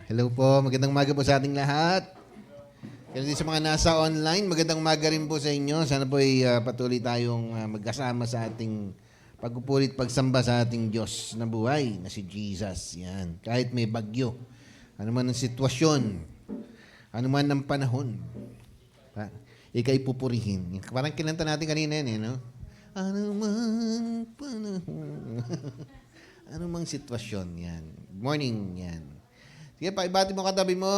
Hello po, magandang umaga po sa ating lahat. Kaya din sa mga nasa online, magandang umaga rin po sa inyo. Sana po ay patuloy tayong magkasama sa ating pagpupulit, pagsamba sa ating Diyos na buhay, na si Jesus. Yan. Kahit may bagyo, ano man ang sitwasyon, ano man ang panahon, ika'y pupurihin. Parang kinanta natin kanina yan, no? Ano man panahon, ano mang sitwasyon, yan. Good morning, yan. Sige, paibati mo katabi mo.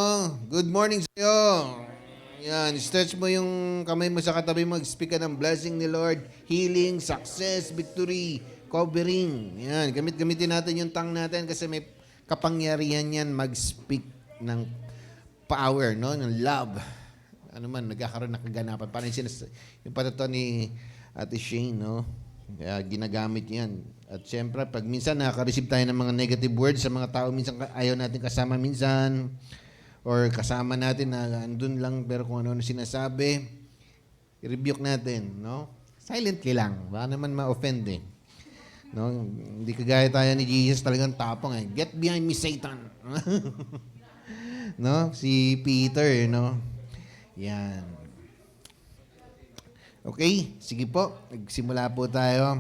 Good morning sa iyo. Yan, stretch mo yung kamay mo sa katabi mo. Speak ka ng blessing ni Lord. Healing, success, victory, covering. Yan, gamitin natin yung tongue natin kasi may kapangyarihan yan mag-speak ng power, no? Ng love. Ano man, nagkakaroon ng kaganapan. Parang yung patato ni Ate Shane, no? Kaya ginagamit yan. At siyempre, pag minsan nakaka-receive tayo ng mga negative words sa mga tao, minsan ayaw natin kasama minsan, or kasama natin na andun lang pero kung ano sinasabi, i-rebuke natin, no? Silently lang. Baka naman ma-offend eh. No? Hindi kagaya tayo ni Jesus, talagang tapang eh. Get behind me, Satan! No? Si Peter, no? Yan. Okay, sige po. Nagsimula po tayo.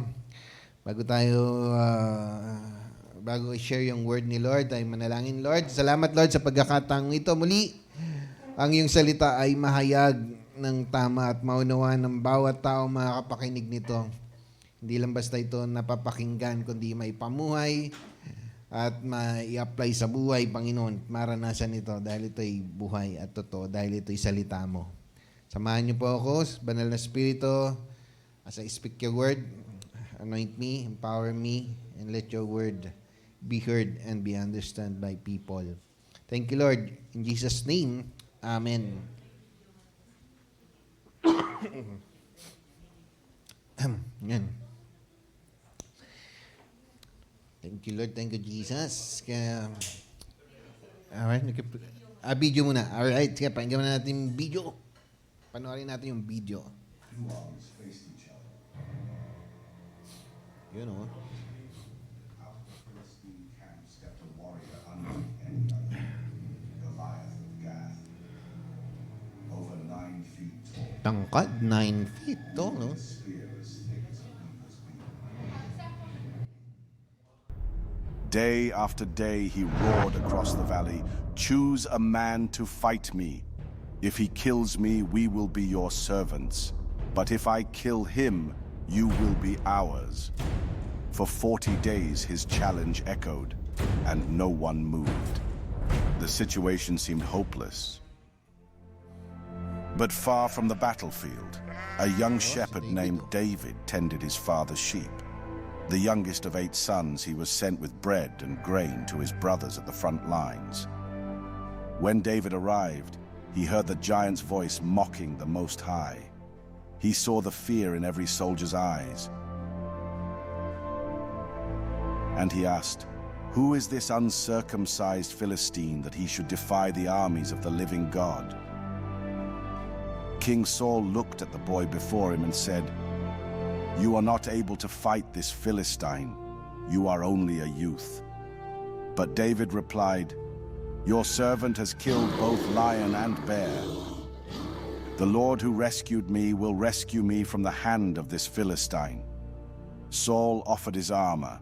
Bago i-share yung word ni Lord, ay manalangin. Lord, salamat Lord sa pagkakataong ito. Muli, ang iyong salita ay mahayag ng tama at maunawaan ng bawat tao makakapakinig nito. Hindi lang basta ito napapakinggan, kundi may pamuhay at mai-apply sa buhay, Panginoon. Maranasan ito dahil ito ay buhay at totoo, dahil ito ay salita mo. Samahan niyo po ako, Banal na Espiritu, as I speak your word. Anoint me, empower me, and let your word be heard and be understood by people. Thank you, Lord. In Jesus' name, Amen. Yan. Thank you, Lord. Thank you, Jesus. Alright. Video muna. Alright. Sige, pakinggan na natin yung video. Panoorin natin yung video. You know. Out of the Philistine camp stepped a warrior unlike any other, Goliath of Gath, over 9 feet tall. Tangkad, 9 feet tall, no? Spear as thick as a weaver's beam. Day after day he roared across the valley, "Choose a man to fight me. If he kills me, we will be your servants. But if I kill him, you will be ours." For 40 days his challenge echoed, and no one moved. The situation seemed hopeless. But far from the battlefield, a young shepherd named David tended his father's sheep. The youngest of 8 sons, he was sent with bread and grain to his brothers at the front lines. When David arrived, he heard the giant's voice mocking the Most High. He saw the fear in every soldier's eyes. And he asked, "Who is this uncircumcised Philistine that he should defy the armies of the living God?" King Saul looked at the boy before him and said, "You are not able to fight this Philistine. You are only a youth." But David replied, "Your servant has killed both lion and bear. The Lord who rescued me will rescue me from the hand of this Philistine." Saul offered his armor,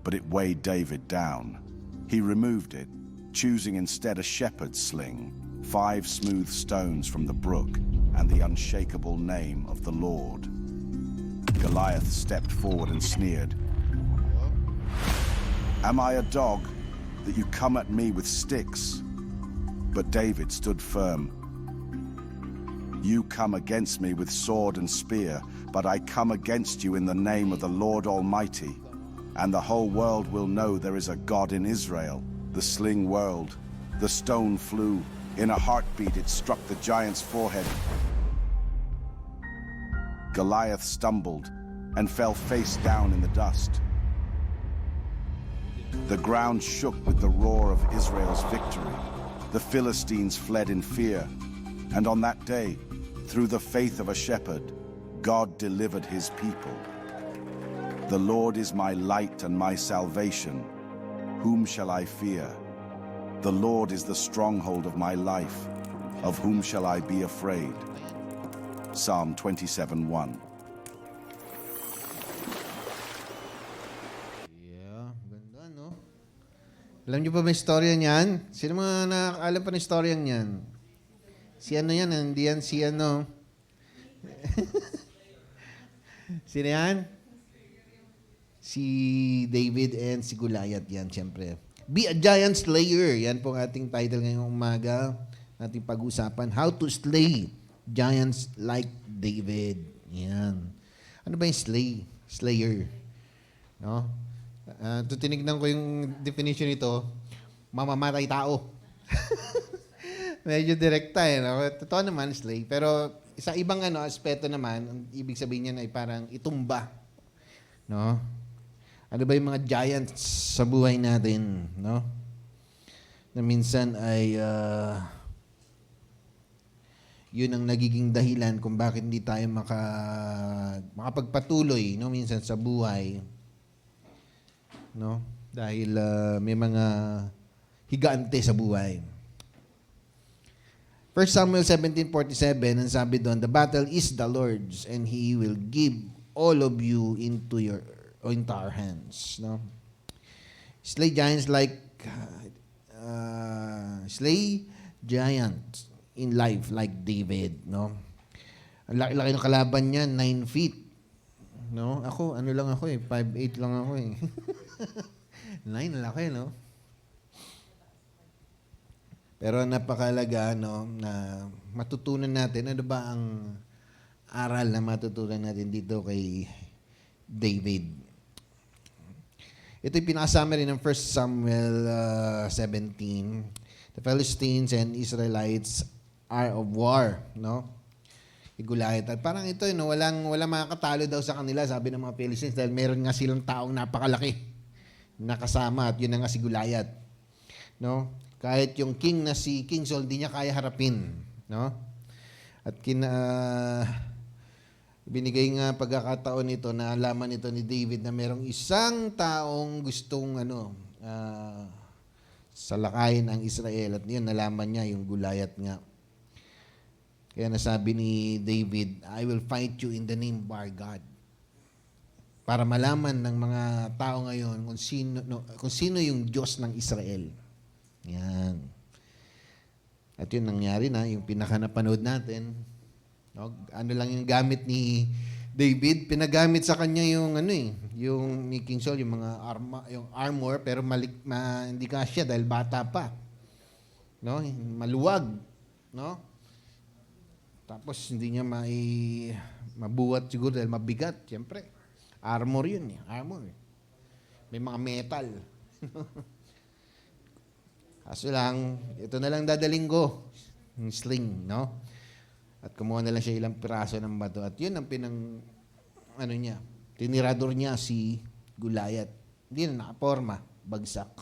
but it weighed David down. He removed it, choosing instead a shepherd's sling, 5 smooth stones from the brook, and the unshakable name of the Lord. Goliath stepped forward and sneered, "Am I a dog that you come at me with sticks?" But David stood firm. "You come against me with sword and spear, but I come against you in the name of the Lord Almighty. And the whole world will know there is a God in Israel." The sling whirled. The stone flew. In a heartbeat it struck the giant's forehead. Goliath stumbled and fell face down in the dust. The ground shook with the roar of Israel's victory. The Philistines fled in fear. And on that day, through the faith of a shepherd, God delivered his people. The Lord is my light and my salvation. Whom shall I fear? The Lord is the stronghold of my life. Of whom shall I be afraid? Psalm 27:1. Yeah, ganda, no? Alam niyo pa ba yung storya niyan? Sino mga nakakaalam pa ng storya niyan? Si ano yan? Hindi yan si ano? Sino yan? Si David and si Goliath yan, siyempre. Be a giant slayer. Yan po ang ating title ngayong umaga. Ating pag-usapan. How to slay giants like David. Yan. Ano ba yung slayer? No? Tinignan ko yung definition nito, mamamatay tao. Medyo direkta eh. No? Totoo naman, slay. Pero sa ibang aspeto naman, ang ibig sabihin niyan ay parang itumba. No? Ano ba yung mga giants sa buhay natin? No? Na minsan ay yun ang nagiging dahilan kung bakit hindi tayo makapagpatuloy, no, minsan sa buhay, no, dahil may mga higante sa buhay. 1 Samuel 17:47, ang sabi doon, the battle is the Lord's and He will give all of you into our hands, no. Slay giants in life like David, no? Ang laki-laki ng kalaban niya, 9 feet. No? Ako, 5'8 lang ako eh. 9, laki, no? Pero napakalaga, no, na matutunan natin, ano ba ang aral na matutunan natin dito kay David? Ito yung pinaka-summary ng 1 Samuel 17. The Philistines and Israelites are of war, no? Goliath. At parang ito, no, walang makakatalo daw sa kanila, sabi ng mga Philistines, dahil meron nga silang taong napakalaki nakasama, at yun na nga si Goliath. No? Kahit yung king na si King Saul, hindi niya kaya harapin. No? At binigay nga pagkakataon nito, na alaman nito ni David na merong isang taong gustong salakayin ang Israel. At yun, nalaman niya yung Goliath nga. Kaya nasabi ni David, I will fight you in the name of our God. Para malaman ng mga tao ngayon kung sino yung Diyos ng Israel. Yan. At yun nangyari na, yung pinakanapanood natin. No? Ano lang yung gamit ni David, pinagamit sa kanya yung yung ni King Saul, yung mga yung armor, pero hindi kasya dahil bata pa. No? Maluwag, no? Tapos hindi niya mabuhat siguro dahil mabigat, siyempre. Armor yun, armor. May mga metal. Kaso lang, ito na lang dadaling ko, yung sling, no? At kumuha na lang siya ilang piraso ng bato. At yun ang tinirador niya si Goliath. Hindi na nakaporma, bagsak.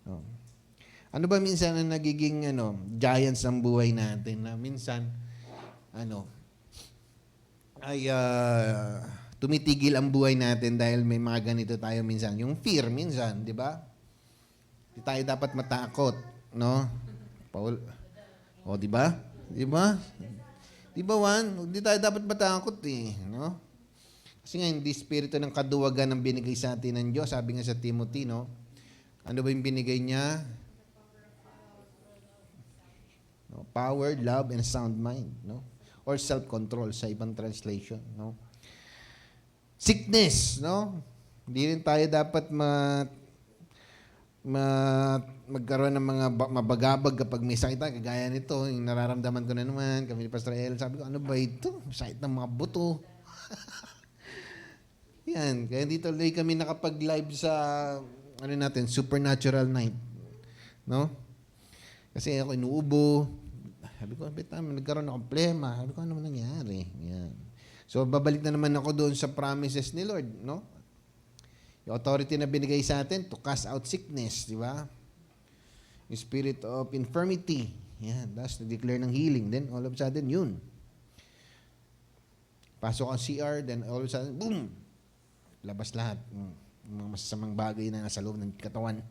No. Ano ba minsan ang nagiging giants ng buhay natin na minsan tumitigil ang buhay natin dahil may mga ganito tayo minsan. Yung fear minsan, di ba? Hindi tayo dapat matakot, no? Paul, di ba? Di ba? Di ba, Juan? Hindi tayo dapat matakot eh, no? Kasi nga, hindi spirito ng kaduwagan ang binigay sa atin ng Diyos. Sabi nga sa Timothy, no? Ano ba yung binigay niya? No? Power, love, and sound mind, no? Or self-control sa ibang translation, no? Sickness, no? Hindi rin tayo dapat magkaroon ng mga mabagabag kapag may sakit tayo. Kagaya nito, yung nararamdaman ko na naman, kami ni Pastor El, sabi ko, ano ba ito? Sakit ng mga buto. Yan, kaya dito tuloy kami nakapag-live sa Supernatural Night, no? Kasi ako inuubo. Sabi ko, nagkaroon ng problema. Sabi ko, ano naman nangyari? Yan. So, babalik na naman ako doon sa promises ni Lord, no? Yung authority na binigay sa atin to cast out sickness, di ba? Yung spirit of infirmity. Yan. Tapos, nag-declare ng healing. Then, all of a sudden, yun. Pasok ang CR, then all of a sudden, boom! Labas lahat. Mga masasamang bagay na nasa loob ng katawan.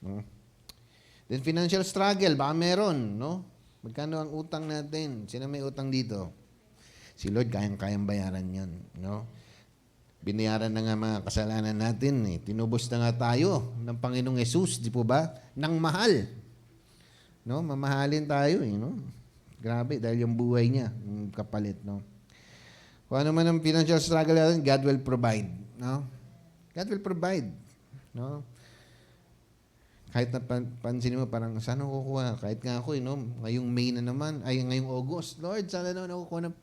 No? Then financial struggle, baka meron, no? Magkano ang utang natin? Sino may utang dito? Si Lord, kayang-kayang bayaran yan, no? Binayaran na nga mga kasalanan natin, eh. Tinubos na nga tayo ng Panginoong Yesus, di po ba? Nang mahal. No? Mamahalin tayo, eh, no? Grabe, dahil yung buhay niya, yung kapalit, no? Kung ano man ang financial struggle natin, God will provide, no? God will provide, no? Kahit na pansin mo, parang, saan ako kukuha? Kahit nga ako, no? Ngayong May na naman, ay ngayong August, Lord, sana naman ako kukuha ng,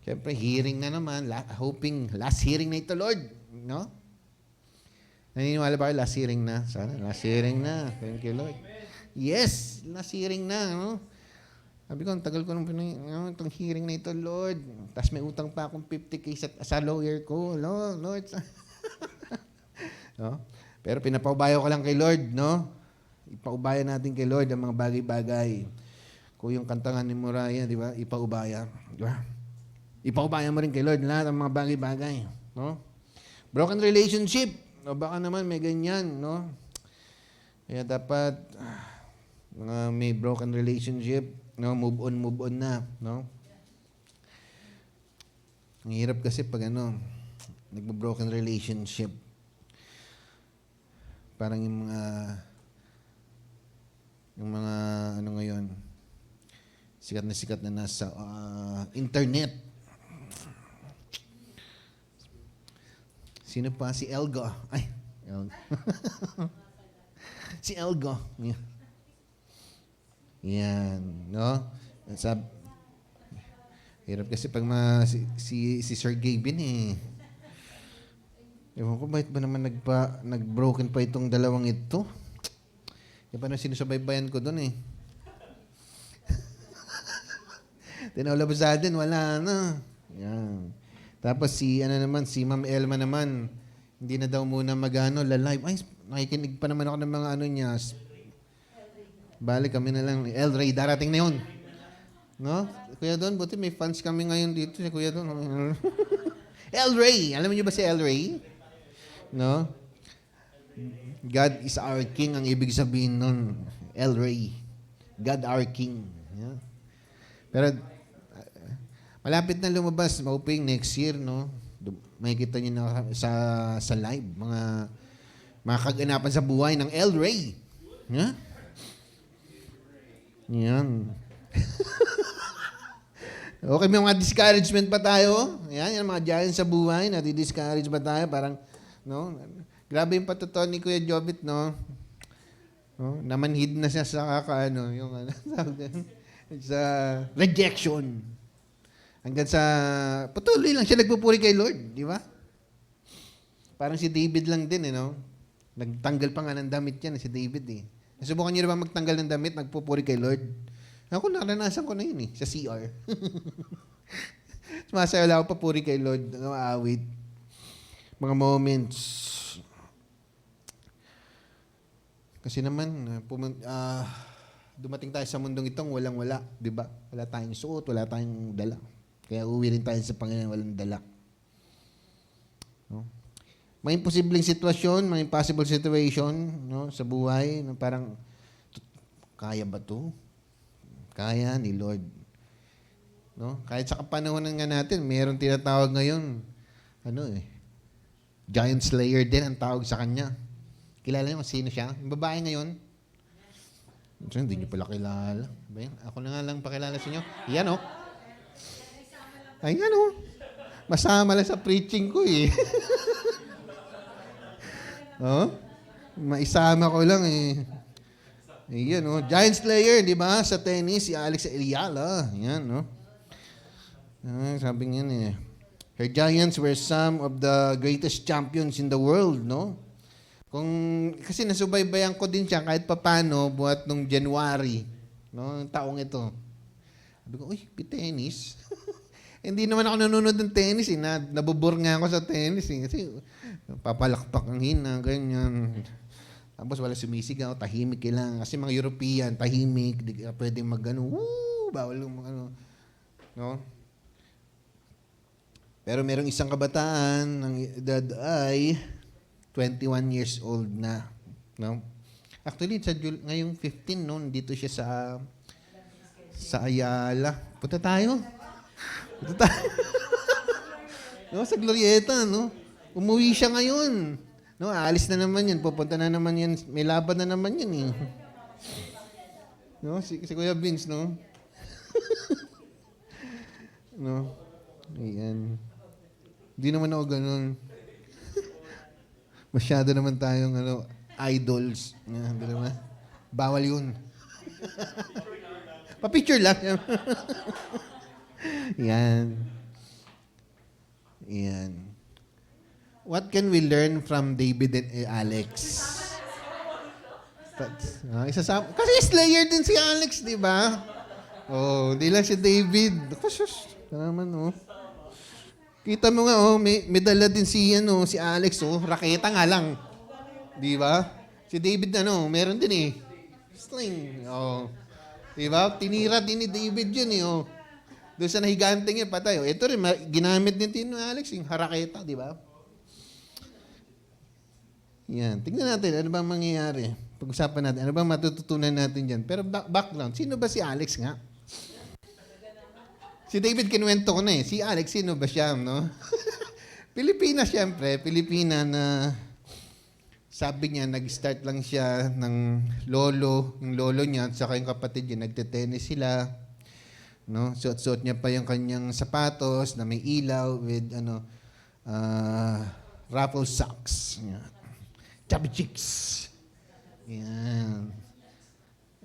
siyempre, hearing na naman, hoping, last hearing na ito, Lord, no? Naniniwala ba kayo, last hearing na? Sana, last hearing na. Thank you, Lord. Yes, last hearing na, no? Sabi ko, ang tagal ko nung itong hearing na ito, Lord. Tapos may utang pa akong 50K sa lawyer ko. Lord. No? Pero pinapaubayo ko lang kay Lord, no? Ipaubaya natin kay Lord ang mga bagay-bagay. Kung yung kantangan ni Moriah, di ba? Ipaubaya. Di ba? Ipaubaya mo rin kay Lord lahat ang mga bagay-bagay. No? Broken relationship. O baka naman may ganyan, no? Kaya dapat, mga may broken relationship, no? Move on na, no? Ang hirap kasi pag nagbo-broken relationship. Parang yung mga ngayon, sikat na nasa internet. Sino pa? Si Elgo. Ay, Elgo. Si Elgo. Yan, no? Hirap kasi pag si Sir Gavin eh. Ewan ko, bakit ba naman nag-broken pa itong dalawang ito? Yung pa na sinusubaybayan ko doon eh. Tinawala sa atin, wala na. Yan. Tapos si Ma'am Elma naman, hindi na daw muna live. Ay, nakikinig pa naman ako ng mga niya. Balik kami na lang. El Rey, darating na yun. No? Kuya Don, buti may fans kami ngayon dito. Si Kuya Don. El Rey. Alam niyo ba si El Rey? No? God is our King ang ibig sabihin nun. El Rey. God our King. Yeah. Pero malapit na lumabas, mauping next year, no? Makikita niyo na sa live, mga kaganapan sa buhay ng El Rey. Yeah? Yan. Okay, may mga discouragement pa tayo. Yan mga giants sa buhay, nadi-discourage ba tayo? Parang, no? Grabe yung patutuan ni Kuya Jobit, no? Namanhid na siya sa sa rejection. Hanggang sa, patuloy lang siya nagpupuri kay Lord, di ba? Parang si David lang din, no? Nagtanggal pa nga ng damit yan, si David, eh. Nasubukan niyo na ba magtanggal ng damit, nagpupuri kay Lord? Ako, naranasan ko na yun, eh, sa CR. Sumasayaw lang ako papuri kay Lord, awit. Mga moments. Kasi naman, dumating tayo sa mundong itong walang-wala, di ba? Wala tayong suot, wala tayong dala. Kaya uwi rin tayo sa Panginoon, walang dala. No? May imposibleng sitwasyon, may impossible situation, no, sa buhay, no, parang, kaya ba to? Kaya ni Lord. No? Kahit sa kapanahonan nga natin, mayroong tinatawag ngayon, Giant Slayer din ang tawag sa kanya. Kilala niyo kung sino siya? Yung babae ngayon, hindi niyo pala kilala. Ako na nga lang pakilala sa inyo. Yan, oh. Ay, yan, oh. Masama lang sa preaching ko, eh. Oh? Maisama ko lang, eh. Yan, oh. Giant Slayer, di ba? Sa tennis, si Alex Eliala. Yan, no? Sabi niya, eh. Her giants were some of the greatest champions in the world, no? Kasi nasubaybayan ko din siya kahit papano buhat nung January, no, taong ito. Sabi ko, uy, tennis. Hindi naman ako nanonood ng tennis, eh. Nabubur nga ako sa tennis, eh. Kasi papalakpak ang hina, ganyan. Tapos wala sumisigaw, tahimik lang. Kasi mga European, tahimik, di ka pwedeng bawal no? Pero merong isang kabataan, ang edad ay 21 years old na, no? Actually, ngayong 15, no, dito siya sa Ayala. Punta tayo. Punta tayo. No, sa Glorieta, no? Umuwi siya ngayon. No, aalis na naman yan. Pupunta na naman yan. May laban na naman yan, eh. No, si Kuya Vince, no? No? Ayan. Hindi naman ako ganun. Masyado naman tayong, idols. Hindi naman. Bawal yun. Pa-picture lang. Yan. Yan. What can we learn from David and Alex? Kasi Slayer din si Alex, di ba? Oh, di lang si David. Kasus. Naman, oh. Kita mo nga, oh, may dala din si Alex, oh. Raketa nga lang. Di ba? Si David, meron din eh. String. Oh. Di ba? Tinira din ni David yun eh, oh. Doon sa nahiganting yun, patay. Oh. Ito rin, ginamit din ni Alex, yung haraketa, di ba? Yan. Tingnan natin, ano bang mangyayari? Pag-usapan natin, ano bang matututunan natin dyan? Pero background, sino ba si Alex nga? Si David kinuwento ko na eh. Si Alex, sino ba siya, no? Pilipina, siyempre. Pilipina na sabi niya, nag-start lang siya ng lolo. Yung lolo niya at saka yung kapatid niya, nagte-tennis sila. No? Suot-suot niya pa yung kanyang sapatos na may ilaw with ruffle socks. Yan. Chubby cheeks. Yan.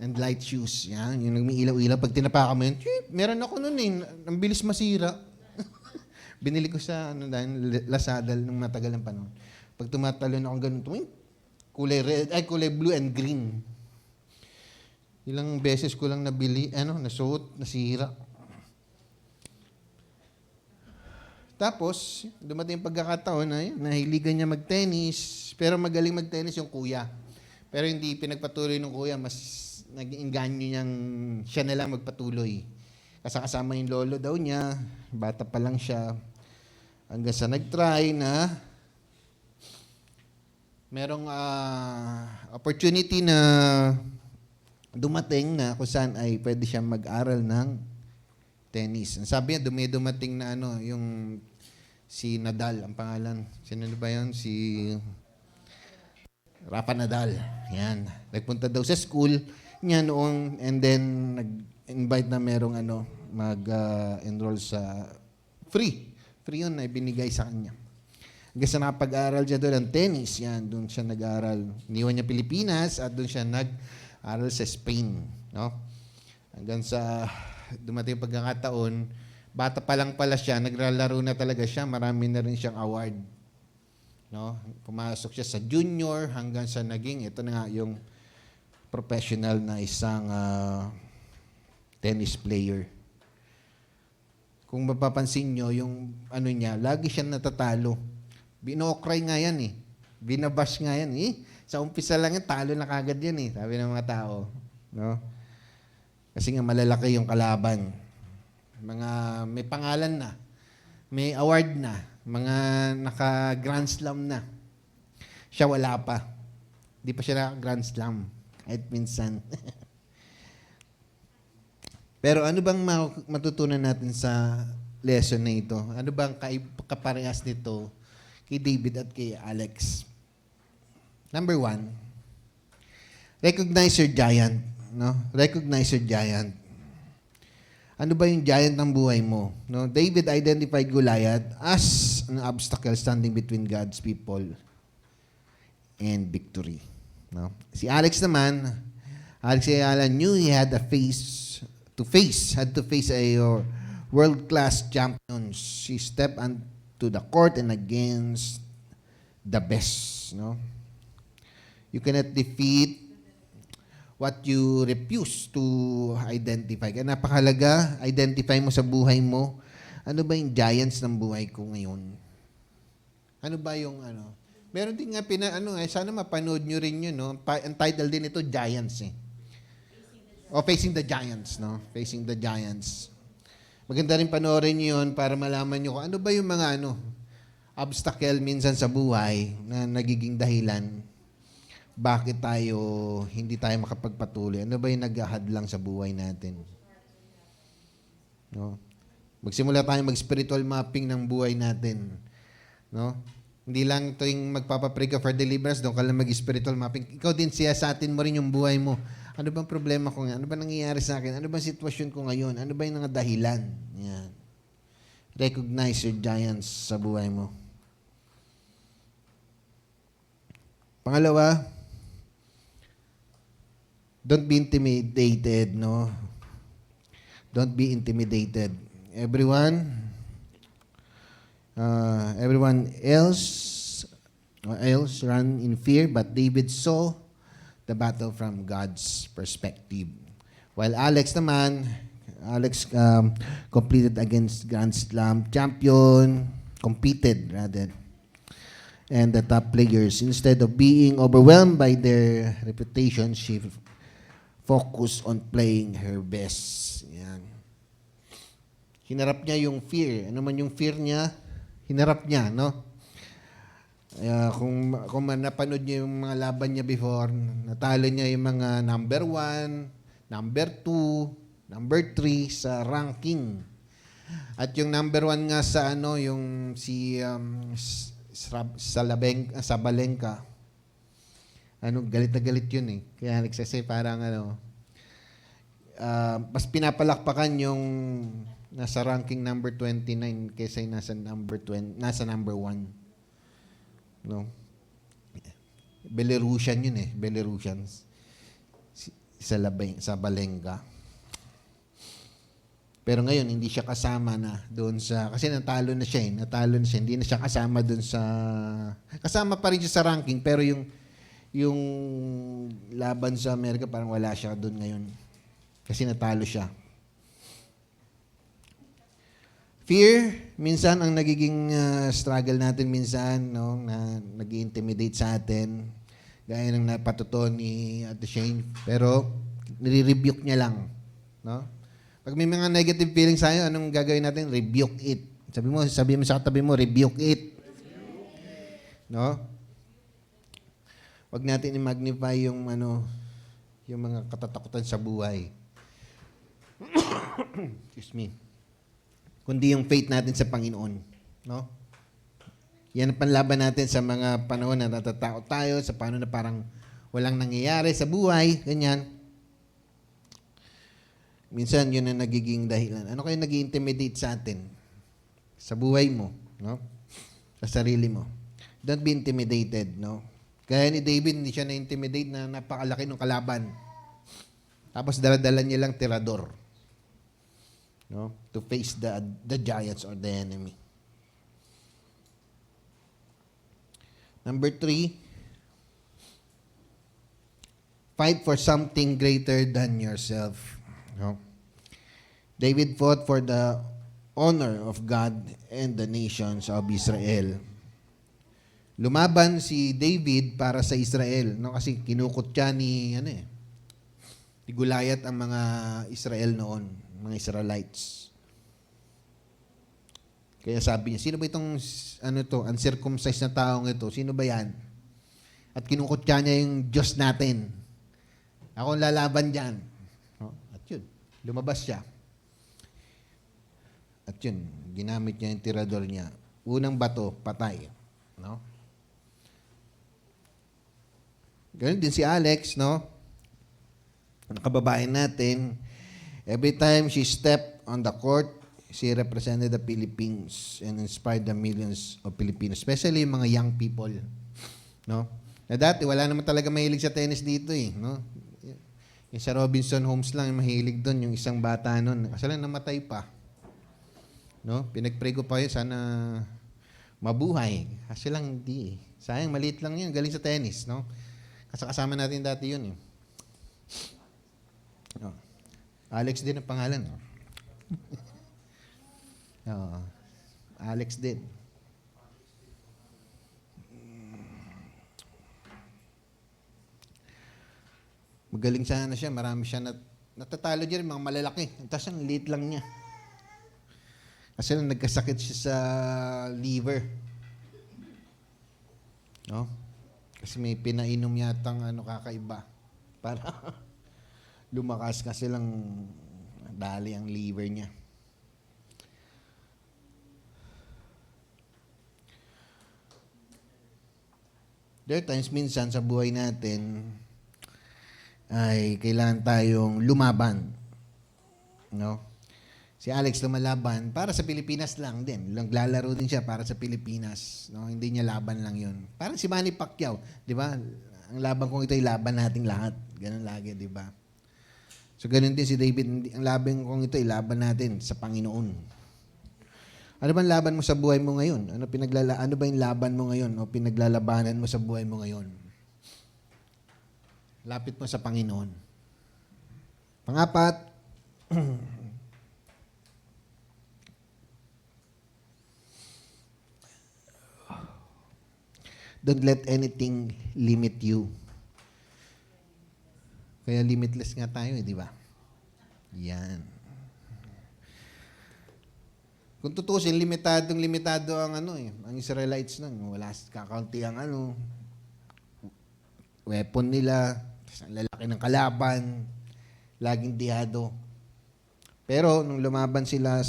And light shoes. Yan. Yung nagmi-ilaw-ilaw. Pag tinapakan mo yun, meron ako nun eh. Ang bilis masira. Binili ko sa Lazada nung matagal ng panahon. Pag tumatalon ako ganun, kulay blue and green. Ilang beses ko lang nabili, nasuot, nasira. Tapos, dumating yung pagkakataon na nahiligan niya mag-tennis, pero magaling mag-tennis yung kuya. Pero hindi pinagpatuloy ng kuya, mas nag-inganyo niyang siya na lang magpatuloy. Kasama yung lolo daw niya, bata pa lang siya, hanggang sa nag-try na merong opportunity na dumating na kung saan ay pwede siyang mag-aral ng tennis. Sabi niya, dumating na yung si Nadal, ang pangalan. Sino ba yun? Si Rafa Nadal. Yan. Nagpunta daw sa school niya noong, and then nag-invite na merong mag-enroll sa free. Free yun na ibinigay sa kanya. Hanggang sa nakapag-aral siya doon ng tennis. Yan, doon siya nag-aral. Iniwan niya Pilipinas at doon siya nag-aral sa Spain. No? Hanggang sa dumating pagkakataon, bata pa lang pala siya, naglalaro na talaga siya, marami na rin siyang award. No? Pumasok siya sa junior hanggang sa naging, ito na nga yung professional na isang tennis player. Kung mapapansin nyo, yung niya, lagi siyang natatalo. Binokray nga yan eh. Binabash nga yan eh. Sa umpisa lang yan, talo na kagad yan eh. Sabi ng mga tao. No? Kasi nga malalaki yung kalaban. May pangalan na. May award na. Mga naka-Grand Slam na. Siya wala pa. Di pa siya naka-Grand Slam. Kahit minsan. Pero ano bang matutunan natin sa lesson na ito? Ano bang kaparehas nito kay David at kay Alex? Number 1, recognize your giant. No? Recognize your giant. Ano ba yung giant ng buhay mo? No? David identified Goliath as an obstacle standing between God's people and victory. No? Si Alex naman, Alex Ayala knew he had to face a world-class champions. She stepped onto the court and against the best. No? You cannot defeat what you refuse to identify. Kaya napakalaga, identify mo sa buhay mo, ano ba yung giants ng buhay ko ngayon? Ano ba yung Meron din nga sana mapanood nyo rin yun, no? Ang title din ito, Giants eh. Facing the Giants, no? Facing the Giants. Maganda rin panoorin nyo yun para malaman nyo kung ano ba yung mga obstacle minsan sa buhay na nagiging dahilan bakit hindi tayo makapagpatuloy? Ano ba yung naghahadlang sa buhay natin? No? Magsimula tayo mag-spiritual mapping ng buhay natin. No? Hindi lang ito yung magpapapray ka for deliverance, doon ka lang mag-spiritual mapping. Ikaw din siya sa atin mo rin yung buhay mo. Ano bang problema ko ngayon? Ano ba nangyayari sa akin? Ano bang sitwasyon ko ngayon? Ano ba yung mga dahilan? Yan. Recognize your giants sa buhay mo. Pangalawa, don't be intimidated, no? Don't be intimidated. Everyone else run in fear, but David saw the battle from God's perspective. While Alex completed against Grand Slam champion, competed rather, and the top players. Instead of being overwhelmed by their reputation, she focused on playing her best. Yan. Hinarap niya yung fear. Ano man yung fear niya, hinarap niya, no? Kung napanood niyo yung mga laban niya before, natalo niya yung mga number 1, number 2, number 3 sa ranking. At yung number 1 nga sa yung si Sabalenka. Galit na galit yun eh. Kaya nagsasay parang mas pinapalakpakan yung nasa ranking number 29 kaysa yung nasa number 1. No? Belarusian yun eh. Belarusians. Sa Balenga. Pero ngayon, hindi siya kasama na doon sa... Kasi natalo na siya. Hindi na siya kasama doon sa... Kasama pa rin siya sa ranking, pero yung laban sa Amerika, parang wala siya doon ngayon. Kasi natalo siya. Fear, minsan ang nagiging struggle natin minsan, no, na nag-intimidate sa atin, gaya ng napatuto ni Ate Shane, pero nire-rebuke niya lang. No? Pag may mga negative feelings sa'yo, anong gagawin natin? Rebuke it. Sabi mo sa katabi mo, rebuke it. No? Wag natin i-magnify yung mga katatakutan sa buhay. Excuse me. Kundi yung faith natin sa Panginoon. No? Yan ang panlaban natin sa mga panahon na natatakot tayo, sa panahon na parang walang nangyayari sa buhay, ganyan. Minsan, yun ang nagiging dahilan. Ano kayo nag-intimidate sa atin? Sa buhay mo, no? Sa sarili mo. Don't be intimidated, no? Kaya ni David, hindi siya na-intimidate na napakalaki ng kalaban. Tapos dala-dala niya lang tirador. No? To face the giants or the enemy. Number 3, fight for something greater than yourself. No? David fought for the honor of God and the nations of Israel. Lumaban si David para sa Israel, no? Kasi kinukot siya ni Goliath ang mga Israel noon, mga Israelites. Kaya sabi niya, sino ba itong uncircumcised na taong ito? Sino ba yan? At kinukot niya yung Diyos natin. Ako ang lalaban diyan. No? At yun, lumabas siya. At yun, ginamit niya yung tirador niya. Unang bato, patay. No? Ganun din si Alex, no? Ang kababae natin, every time she stepped on the court, she represented the Philippines and inspired the millions of Filipinos, especially yung mga young people. No? Na dati, wala naman talaga mahilig sa tennis dito eh. No? Yung sa Robinson Homes lang, yung mahilig doon, yung isang bata noon. Kasi lang namatay pa. No? Pinag-pray ko pa yun, sana mabuhay. Kasi lang hindi eh. Sayang, maliit lang yun, galing sa tennis. No? Kasi kasama natin dati yun eh. No. Alex din ang pangalan. No? Alex din. Magaling sana siya. Marami siya natatalo dyan, mga malalaki. Tapos ang liit lang niya. Kasi nagkasakit siya sa liver. No? Kasi may pinainom yatang kakaiba. Para lumakas kasi lang dali ang liver niya. There are times minsan sa buhay natin ay kailangan tayong lumaban. No? Si Alex lumalaban para sa Pilipinas lang din. Naglalaro din siya para sa Pilipinas. No? Hindi niya laban lang yun. Parang si Manny Pacquiao. Di ba? Ang laban kong ito ay laban nating lahat. Ganun lagi, di ba? So, ganun din si David. Ang laban kong ito ay laban natin sa Panginoon. Ano bang laban mo sa buhay mo ngayon? Ano ba yung laban mo ngayon o pinaglalabanan mo sa buhay mo ngayon? Lapit mo sa Panginoon. Pangapat, don't let anything limit you. Kaya limitless nga tayo, di ba? Yan. Kung tutusin, limitado ang ang Israelites nun. Wala kakaunti ang weapon nila, ang lalaki ng kalaban, laging dihado. Pero nung lumaban sila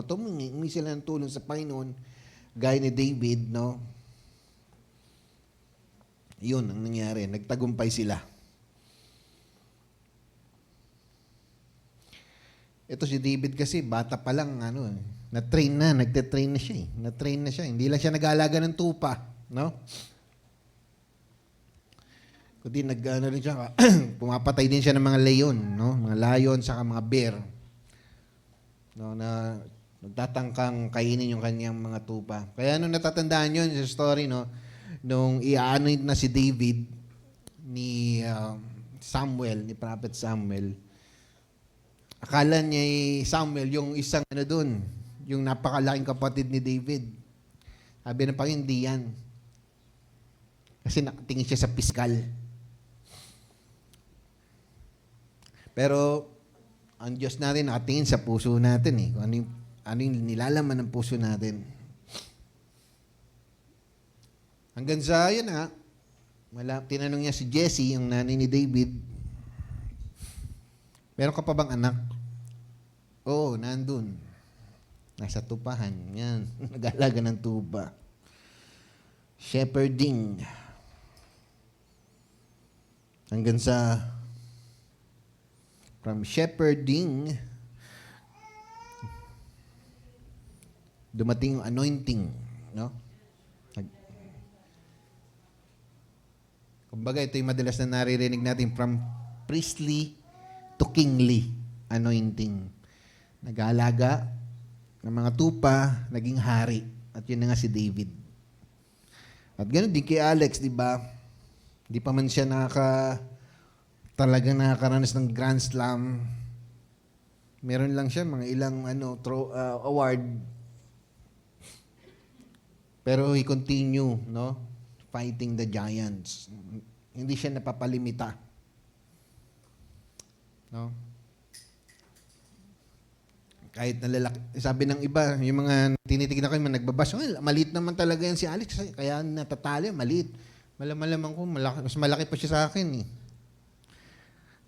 humingi sila ng tulong sa Panginoon, gaya ni David, no? Yun ang nangyari, nagtagumpay sila. Ito si David kasi, bata pa lang, nagte-train na siya. Na-train na siya. Hindi lang siya nag-aalaga ng tupa, no? Kundi rin siya, pumapatay din siya ng mga leon, no? Mga lion, saka mga bear. No, na nagtatangkang kainin yung kanyang mga tupa. Kaya nung natatandaan yun sa story, no? Nung i-anoint na si David ni Samuel, ni Prophet Samuel, akala niya Samuel yung isang doon, yung napakalaking kapatid ni David. Sabi ng Panginoon, hindi yan. Kasi nakatingin siya sa piskal. Pero, ang Diyos natin nakatingin sa puso natin eh. Kung ano yung nilalaman ng puso natin. Hanggang sa, yun tinanong niya si Jesse, yung nanay ni David, meron ka pa bang anak? Oo, nandun. Nasa tupahan. Yan. Nag-alaga ng tupa. Shepherding. Hanggang sa from shepherding dumating yung anointing. No? Kumbaga, ito yung madalas na naririnig natin from priestly to kingly anointing. Nag-aalaga ng mga tupa, naging hari. At yun na nga si David. At ganoon din kay Alex, di ba? Di pa man siya talagang nakakaranas ng Grand Slam. Meron lang siya mga ilang award. Pero he continue, no? Fighting the giants. Hindi siya napapalimita. No? Kahit nalalaki. Sabi ng iba, yung mga tinitignan ko, yung mga nagbabas, maliit naman talaga yan si Alex. Kaya natatalo, maliit. Malamang ko, mas malaki pa siya sa akin eh.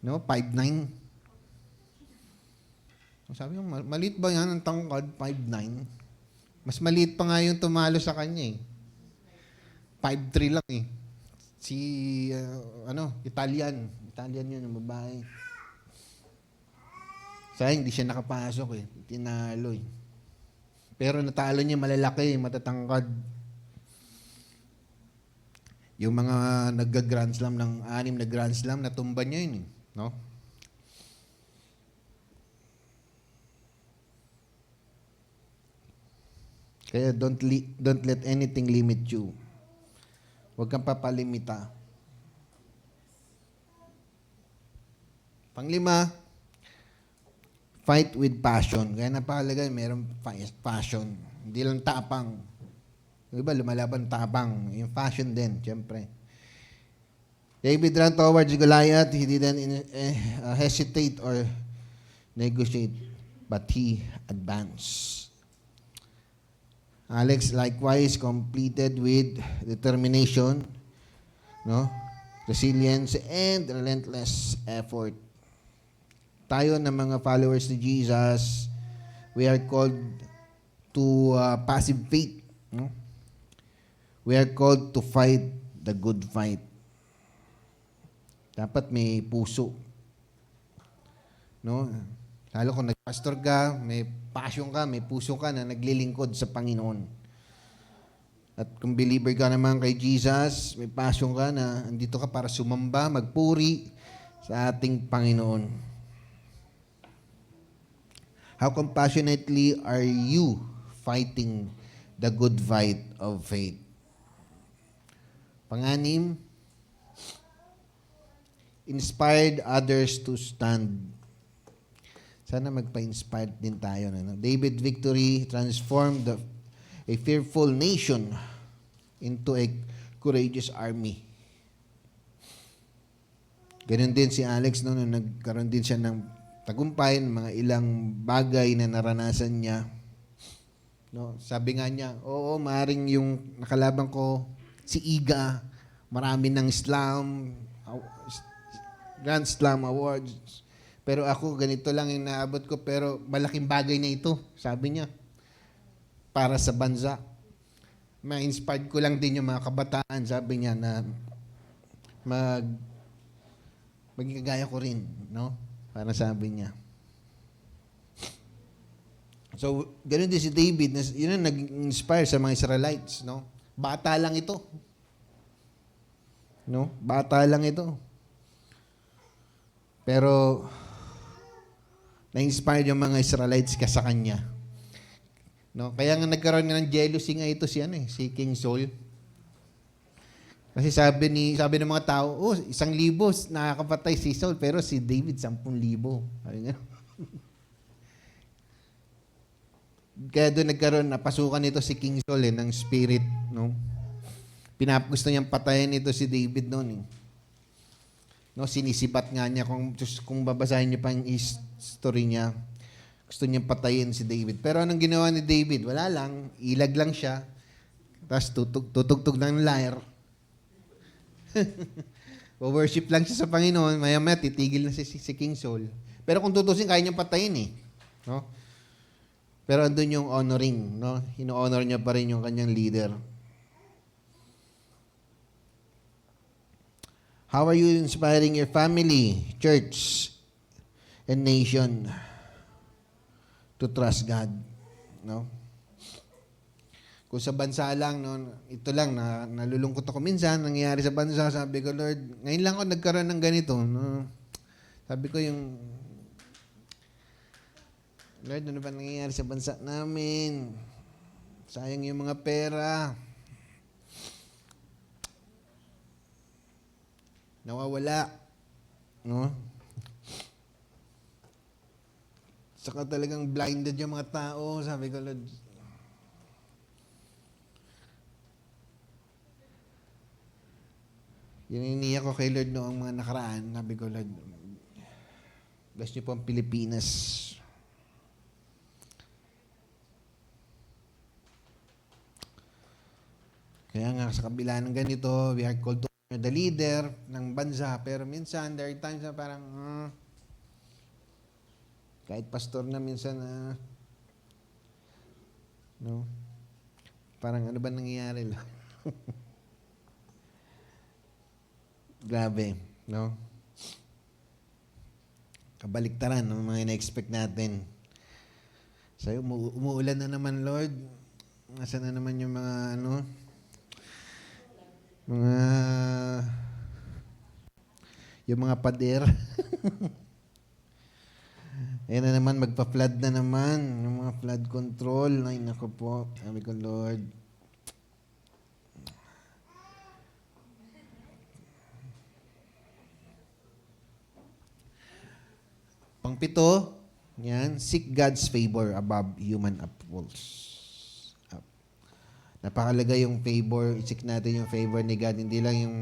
No? 5'9". Sabi ko, maliit ba yan ang tangkad? 5'9". Mas maliit pa nga yung tumalo sa kanya eh. 5'3" lang eh. Si, Italian. Italian yun, yung babae. Sayang, hindi siya nakapasok eh. Tinalo eh. Pero natalo niya malalaki, matatangkad. Yung mga nagga-Grand Slam ng 6 na Grand Slam, natumba niya yun eh. No? Kaya don't let anything limit you. Huwag kang papalimita. Panglima, fight with passion. Kaya napakalaga, mayroong passion. Hindi lang tapang. Yung iba, lumalaban tapang. Yung passion din, siyempre. David ran towards Goliath. He didn't hesitate or negotiate, but he advanced. Alex likewise completed with determination no? Resilience and relentless effort. Tayo na mga followers ni Jesus, we are called to passive faith, no? We are called to fight the good fight. Dapat may puso, no? Lalo kung nagpastor ka, may passion ka, may puso ka na naglilingkod sa Panginoon. At kung believer ka naman kay Jesus, may passion ka na andito ka para sumamba, magpuri sa ating Panginoon. How compassionately are you fighting the good fight of faith? Panganim, inspired others to stand. Sana magpa-inspired din tayo. No? David victory transformed a fearful nation into a courageous army. Ganun din si Alex no, nung nagkaroon din siya ng tagumpay, mga ilang bagay na naranasan niya. No, sabi nga niya, oo, maaaring yung nakalaban ko, si Iga, marami ng Grand Slam Awards. Pero ako, ganito lang yung naabot ko, pero malaking bagay na ito, sabi niya, para sa bansa. Ma-inspired ko lang din yung mga kabataan, sabi niya, na maging kagaya ko rin, no? Para sabi niya. So, ganun din si David, yun ang nag-inspire sa mga Israelites, no? Bata lang ito. No? Bata lang ito. Pero, na-inspire yung mga Israelites ka sa kanya. No? Kaya nga nagkaroon ng jealousy nga ito si King Saul. Kasi sabi ng mga tao, 1,000 nakakapatay si Saul, pero si David 10,000. Sabi nga. Kaya doon nagkaroon, napasukan nito si King Saul ng spirit, no? Gusto niyang patayin ito si David noon. No, sinisipat nga niya kung babasahin niyo pa yung history niya. Gusto niyang patayin si David. Pero anong ginawa ni David? Wala lang, ilag lang siya. Tapos tutugtog ng lyre. Worship lang siya sa Panginoon, maya-maya titigil na si King Saul. Pero kung tutusin, kaya niyang patayin no? Pero andun yung honoring, no? Hino-honor niya pa rin yung kanyang leader. How are you inspiring your family, church, and nation to trust God, no? Kung sa bansa lang, no, ito lang, nalulungkot ako minsan, nangyayari sa bansa, sabi ko, Lord, ngayon lang ako nagkaroon ng ganito, no? Sabi ko Lord, ano ba nangyayari sa bansa namin? Sayang yung mga pera. Nawawala. No? Saka talagang blinded yung mga tao. Sabi ko, Lord, yun iniyak ko kay Lord noong mga nakaraan. Sabi ko, Lord, bless niyo po ang Pilipinas. Kaya nga, sa kabila ng ganito, we are called to honor the leader ng bansa. Pero minsan, there are times na parang, kahit pastor na minsan no? Parang ano ba nangyayari lang? Grabe, no? Kabaliktaran ng mga ina-expect natin. Sa'yo, umuulan na naman, Lord. Nasaan na naman yung mga yung mga pader. Ayan na naman, magpa-flood na naman. Yung mga flood control. Ay, naku po. Sabi ko, Lord. Pang-7, yan, seek God's favor above human approvals. Napakalaga yung favor. Seek natin yung favor ni God. Hindi lang yung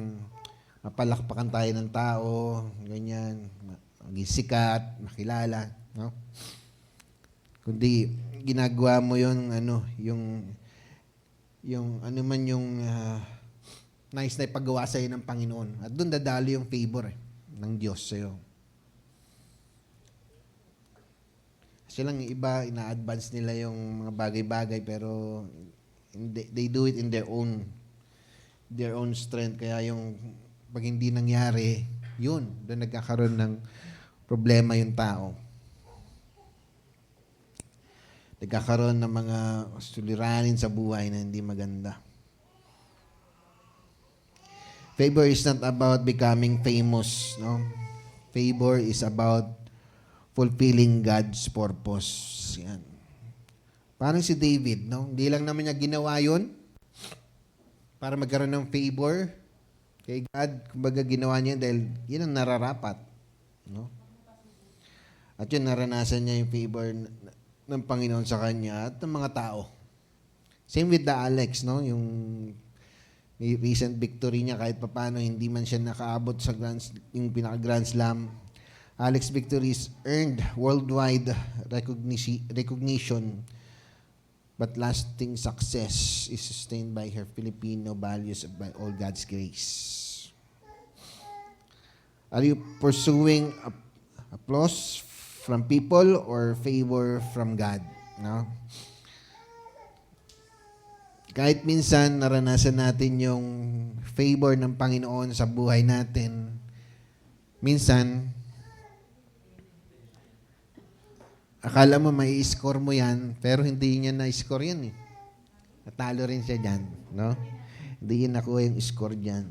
mapalakpakan tayo ng tao, ganyan, maging sikat, makilala, no? Kundi ginagawa mo yung nais na ipagawa sa'yo ng Panginoon. At doon dadali yung favor ng Diyos sa'yo. Kasi lang yung iba, ina-advance nila yung mga bagay-bagay pero they do it in their own strength. Kaya yung pag hindi nangyari, yun, doon nagkakaroon ng problema yung tao. Nagkakaroon ng mga suliranin sa buhay na hindi maganda. Favor is not about becoming famous, no? Favor is about fulfilling God's purpose. Yan. Parang si David, no? Hindi lang naman niya ginawa yun para magkaroon ng favor kay God. Kumbaga ginawa niya dahil yun ang nararapat, no? At yun, naranasan niya yung favor ng Panginoon sa kanya at ng mga tao. Same with the Alex, no? Yung recent victory niya, kahit papano hindi man siya nakaabot sa yung pinaka-Grand Slam. Alex victories earned worldwide recognition, but lasting success is sustained by her Filipino values and by all God's grace. Are you pursuing applause from people or favor from God? No? Kahit minsan naranasan natin yung favor ng Panginoon sa buhay natin, minsan akala mo may score mo yan, pero hindi niya na-score yan eh. Natalo rin siya dyan, no? Hindi niya nakuha yung score dyan.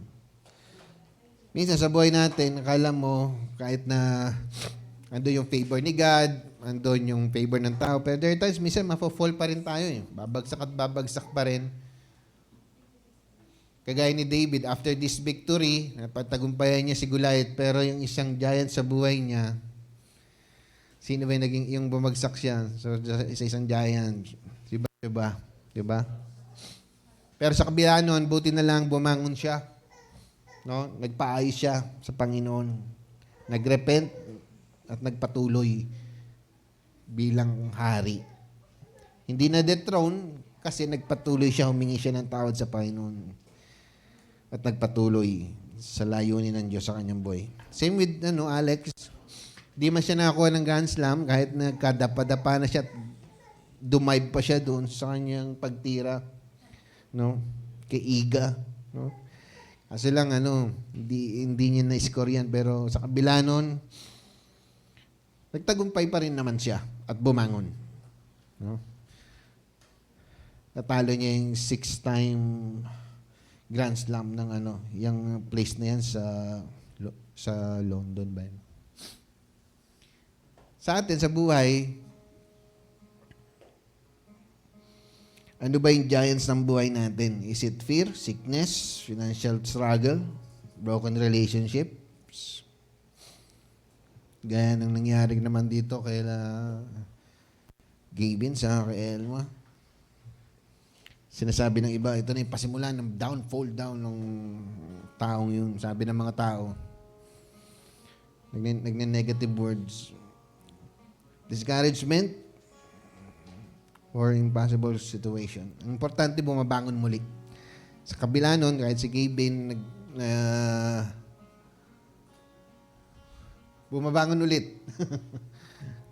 Minsan sa buhay natin, akala mo kahit na ando yung favor ni God, andun yung favor ng tao. Pero there are times, minsan, mafo-fall pa rin tayo eh. Babagsak at babagsak pa rin. Kagaya ni David, after this victory, napatagumpayan niya si Goliath, pero yung isang giant sa buhay niya, sino ba yung naging, yung bumagsak siya? So, sa isang giant. Diba? Diba? Pero sa kabila nun, buti na lang bumangon siya. No? Nagpaayos siya sa Panginoon. Nagrepent at nagpatuloy bilang hari. Hindi na dethrone kasi nagpatuloy siya, humingi siya ng tawad sa Panginoon. At nagpatuloy sa layunin ng Diyos sa kanyang buhay. Same with Alex. Di man siya nakakuha ng Grand Slam kahit nagkadapa-dapa na siya at dumive pa siya doon sa kanyang pagtira. No? Kay Iga. No? Kasi lang hindi niya na-score yan pero sa kabila nun, nagtagumpay pa rin naman siya at bumangon. No? Natalo niya yung 6-time Grand Slam ng yung place na yan sa London ba yun? Sa atin, sa buhay, ano ba yung giants ng buhay natin? Is it fear, sickness, financial struggle, broken relationships? Gaya ng nangyari naman dito kay Gavin sa kay Elma. Sinasabi ng iba, ito na yung pasimulan ng down ng taong yun. Sabi ng mga tao, negative words. Discouragement or impossible situation. Ang importante, bumabangon muli. Sa kabila nun, kahit si Gavin bumabangon ulit.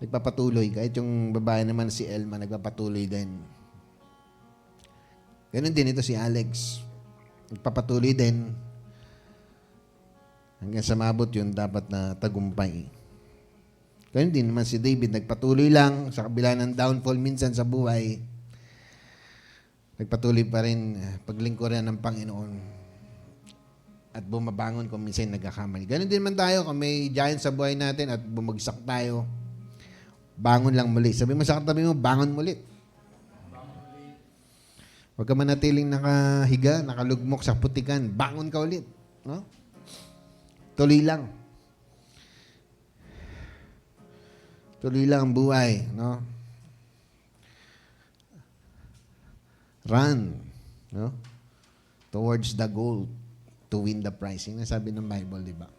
Nagpapatuloy. Kahit yung babae naman si Elma, nagpapatuloy din. Ganun din ito si Alex. Nagpapatuloy din. Hanggang sa mabot yun, dapat na tagumpay. Ganun din naman si David. Nagpatuloy lang sa kabila ng downfall minsan sa buhay. Nagpatuloy pa rin paglingkuran ng Panginoon. At bumabangon kung minsan nagkakamali. Ganun din man tayo kung may giant sa buhay natin at bumagsak tayo. Bangon lang muli. Sabi mo sa katabi mo, bangon muli. Huwag ka manatiling nakahiga, nakalugmok sa putikan. Bangon ka ulit. No? Tuloy lang. Tuloy lang ang buhay. No? Run. No? Towards the goal to win the prize. Yung nasabi ng Bible, di ba?